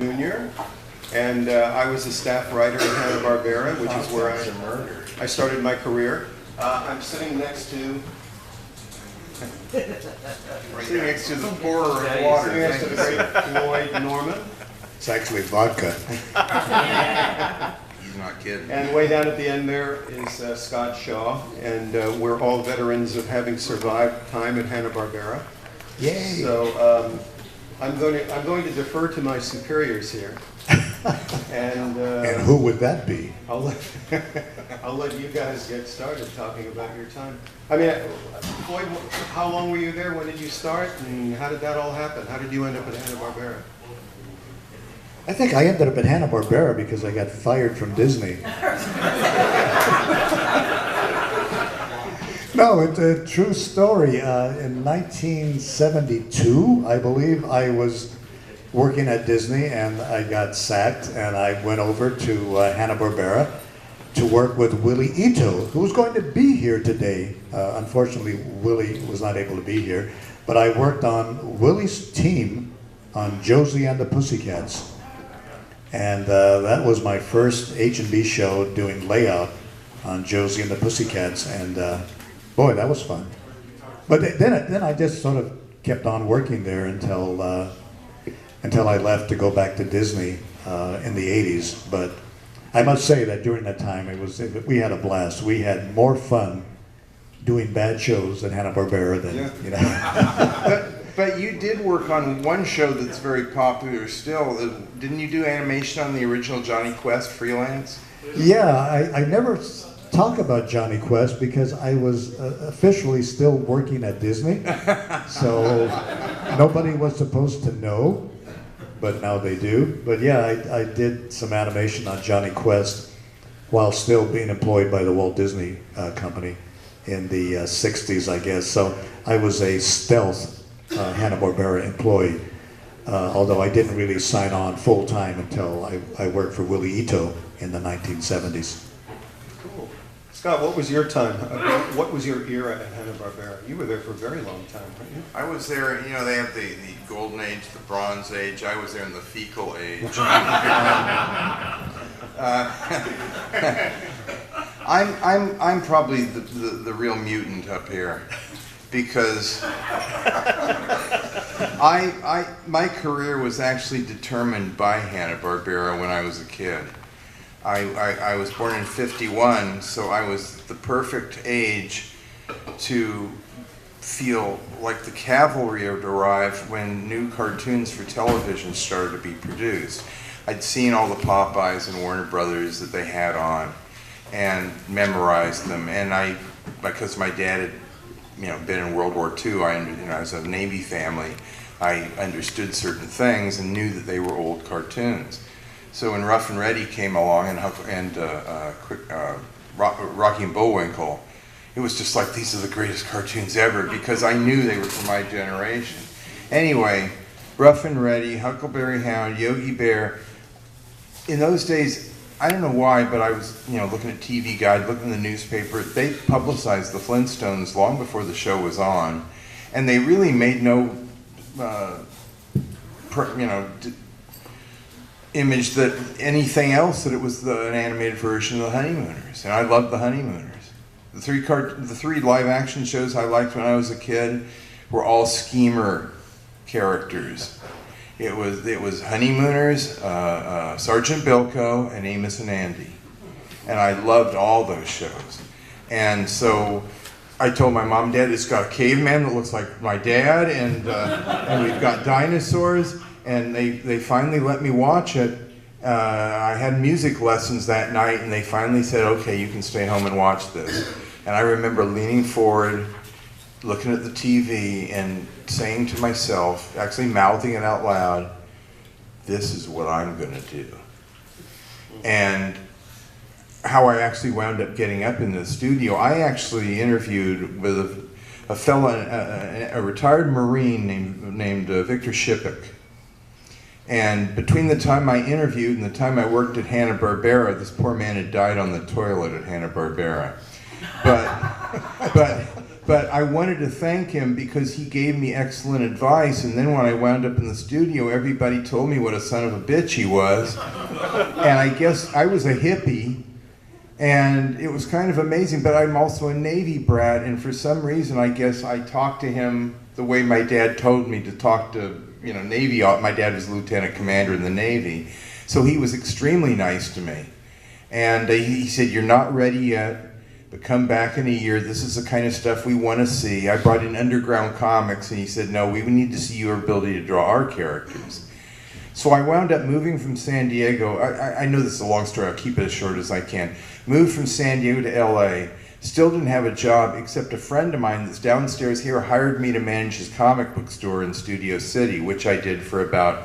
Jr. And I was a staff writer at Hanna-Barbera, which is where I started my career. I'm sitting next to the pourer of water. sitting next to the great Floyd Norman. It's actually vodka. He's not kidding. And way down at the end there is Scott Shaw, and we're all veterans of having survived time at Hanna-Barbera. Yay! So I'm going to defer to my superiors here, and who would that be? I'll let you guys get started talking about your time. I mean, Floyd, how long were you there? When did you start, and how did that all happen? How did you end up at Hanna-Barbera? I think I ended up at Hanna-Barbera because I got fired from Disney. No, it's a true story. In 1972, I believe, I was working at Disney and I got sacked, and I went over to Hanna-Barbera to work with Willie Ito, who was going to be here today. Unfortunately, Willie was not able to be here, but I worked on Willie's team on Josie and the Pussycats. And that was my first H&B show, doing layout on Josie and the Pussycats, and boy, that was fun. But then I just sort of kept on working there until I left to go back to Disney in the 80s. But I must say that during that time, we had a blast. We had more fun doing bad shows at Hanna-Barbera than, you know. But you did work on one show that's very popular still. Didn't you do animation on the original Johnny Quest freelance? Yeah, I never talk about Johnny Quest because I was officially still working at Disney. So nobody was supposed to know, but now they do. But yeah, I did some animation on Johnny Quest while still being employed by the Walt Disney Company in the 60s, I guess. So I was a stealth Hanna-Barbera employee, although I didn't really sign on full-time until I worked for Willie Ito in the 1970s. Cool. Scott, what was your time? What was your era at Hanna-Barbera? You were there for a very long time, weren't you? I was there, you know, they have the golden age, the bronze age. I was there in the fecal age. I'm probably the real mutant up here, because my career was actually determined by Hanna-Barbera when I was a kid. I was born in '51, so I was the perfect age to feel like the cavalry had arrived when new cartoons for television started to be produced. I'd seen all the Popeyes and Warner Brothers that they had on and memorized them, and because my dad had been in World War II, as a Navy family, I understood certain things and knew that they were old cartoons. So when Rough and Ready came along and Rocky and Bullwinkle, it was just like, these are the greatest cartoons ever, because I knew they were for my generation. Anyway, Rough and Ready, Huckleberry Hound, Yogi Bear. In those days, I don't know why, but I was looking at TV Guide, looking at the newspaper. They publicized the Flintstones long before the show was on, and they really made no image that anything else, that it was an animated version of the Honeymooners, and I loved the Honeymooners. The three live action shows I liked when I was a kid were all schemer characters. It was Honeymooners, Sergeant Bilko, and Amos and Andy, and I loved all those shows. And so I told my mom, Dad, it's got a caveman that looks like my dad, and we've got dinosaurs. And they finally let me watch it. I had music lessons that night, and they finally said, okay, you can stay home and watch this. And I remember leaning forward, looking at the TV, and saying to myself, actually mouthing it out loud, this is what I'm going to do. And how I actually wound up getting up in the studio, I actually interviewed with a fellow, a retired Marine named Victor Shippick. And between the time I interviewed and the time I worked at Hanna-Barbera, this poor man had died on the toilet at Hanna-Barbera. But But I wanted to thank him because he gave me excellent advice, and then when I wound up in the studio, everybody told me what a son of a bitch he was. And I guess I was a hippie, and it was kind of amazing, but I'm also a Navy brat, and for some reason, I guess I talked to him the way my dad told me to talk to, Navy. My dad was lieutenant commander in the Navy, so he was extremely nice to me. And he said, "You're not ready yet, but come back in a year. This is the kind of stuff we want to see." I brought in Underground Comics, and he said, "No, we need to see your ability to draw our characters." So I wound up moving from San Diego. I know this is a long story. I'll keep it as short as I can. Moved from San Diego to LA. Still didn't have a job, except a friend of mine that's downstairs here hired me to manage his comic book store in Studio City, which I did for about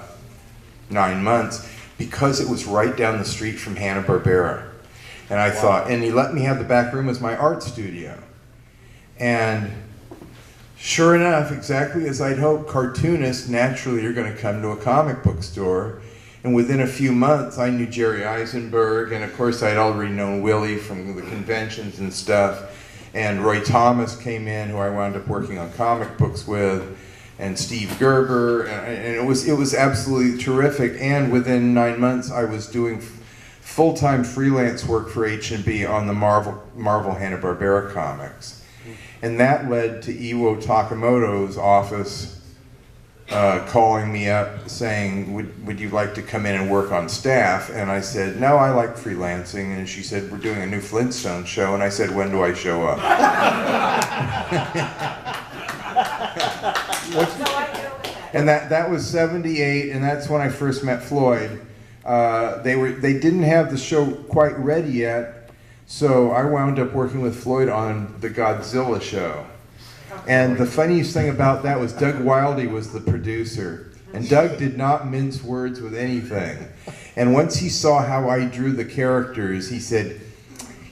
9 months because it was right down the street from Hanna-Barbera. And I thought, and he let me have the back room as my art studio. And sure enough, exactly as I'd hoped, cartoonists naturally are going to come to a comic book store. And within a few months, I knew Jerry Eisenberg, and of course I'd already known Willie from the conventions and stuff. And Roy Thomas came in, who I wound up working on comic books with, and Steve Gerber, and it was absolutely terrific. And within 9 months, I was doing full-time freelance work for H&B on the Marvel Hanna-Barbera comics. And that led to Iwo Takamoto's office calling me up saying, would you like to come in and work on staff? And I said, no, I like freelancing. And she said, we're doing a new Flintstone show. And I said, when do I show up? And that was 78, and that's when I first met Floyd. They didn't have the show quite ready yet, so I wound up working with Floyd on the Godzilla show. And the funniest thing about that was Doug Wildey was the producer, and Doug did not mince words with anything. And once he saw how I drew the characters, he said,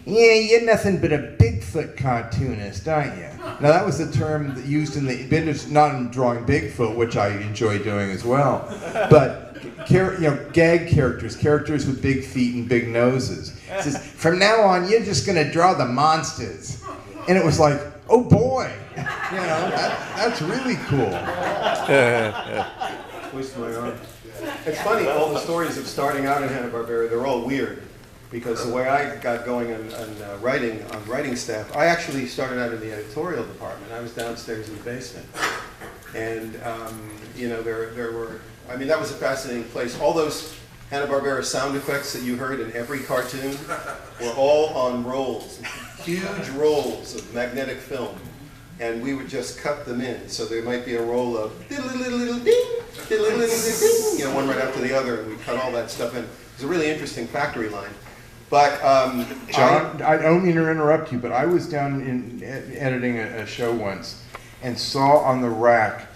"Yeah, you're nothing but a Bigfoot cartoonist, aren't you?" Now that was the term that used in the business, not in drawing Bigfoot, which I enjoy doing as well, but gag characters with big feet and big noses. He says, "From now on, you're just going to draw the monsters." And it was like, oh boy, that's really cool. Twist my arm. It's funny, all the stories of starting out in Hanna-Barbera, they're all weird. Because the way I got going on writing staff, I actually started out in the editorial department. I was downstairs in the basement. And, there were, that was a fascinating place. All those Hanna-Barbera sound effects that you heard in every cartoon were all on rolls, huge rolls of magnetic film. And we would just cut them in. So there might be a roll of diddle-diddle-diddle ding, diddle-diddle-diddle ding, one right after the other, and we cut all that stuff in. It was a really interesting factory line. But John, I don't mean to interrupt you, but I was down in editing a show once and saw on the rack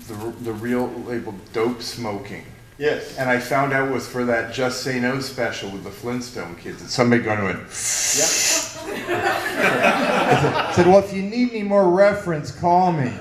the real label "Dope Smoking." yes, And I found out it was for that Just Say No special with the Flintstone kids. And somebody going to it. yeah. Said, well, if you need any more reference, call me.